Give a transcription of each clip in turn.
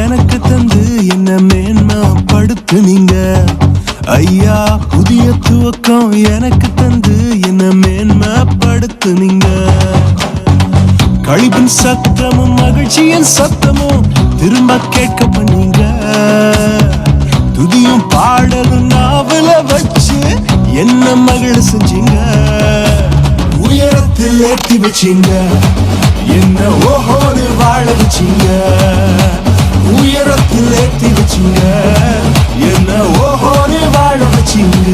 எனக்கு தந்து என்ன மேன்மைப்படுத்துனீங்க ஐயா. புதிய துவக்கம் எனக்கு தந்து என்ன மேன்மைப்படுத்துனீங்க. கழிப்பின் சத்தமும் மகிழ்ச்சியின் சத்தமும் திரும்ப கேட்க பண்ணீங்க. துதியும் பாடலும் நாவல வச்சு என்ன மகிழ செஞ்சீங்க. உயரத்தில் ஏற்றி வச்சீங்க, என்ன ஓஹோடு வாழ வச்சீங்க. உயரத்தில் ஏற்றி வச்சீங்க, என்ன ஓஹோடு வாழ வச்சீங்க.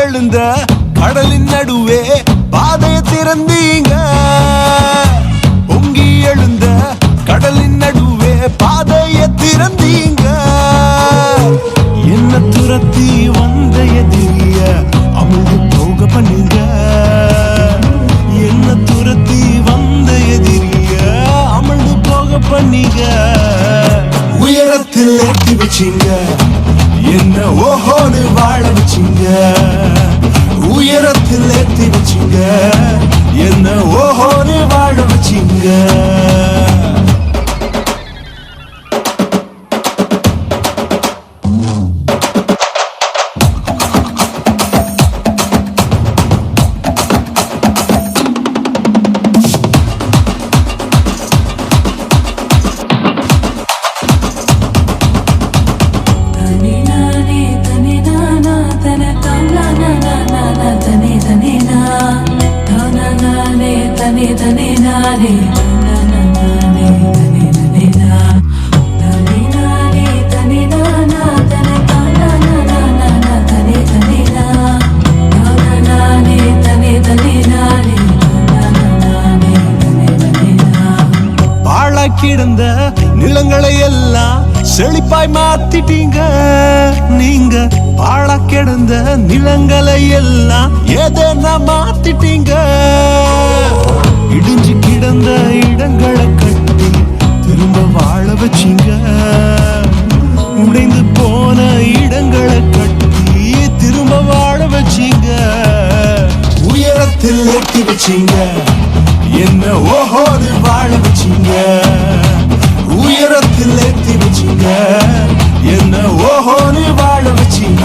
எழுந்த கடலின் நடுவே பாதையை திறந்தீங்க. பொங்கி எழுந்த கடலின் நடுவே பாதையை திறந்தீங்க. என்ன துரத்தி வந்த எதிரிய அமிழ்ந்து போக பண்ணீங்க. என்ன துரத்தி வந்த எதிரிய அமிழ்ந்து போக பண்ணீங்க. உயரத்தில் ஏற்றி வச்சீங்க, என்ன ஓஹோடு வாழ வச்சீங்க. உயரத்தில் ஏற்றி வச்சீங்க, என்ன ஓஹோடு வாழ வச்சீங்க. கிடந்த நிலங்களை எல்லாம் செழிப்பாய் மாத்திட்டீங்க. நீங்க பாழா கிடந்த நிலங்களை எல்லாம் ஏதேனா மாத்திட்டீங்க. இடிஞ்சு கிடந்த இடங்களை கட்டி திரும்ப வாழ வச்சீங்க. உடைந்து போன இடங்களை கட்டி திரும்ப வாழ வச்சீங்க. உயரத்தில் ஏற்றி வச்சீங்க, என்ன ஓஹோடு வாழ வச்சீங்க. உயரத்தில் ஏற்றி வச்சீங்க, என்ன ஓஹோடு வாழ வச்சீங்க.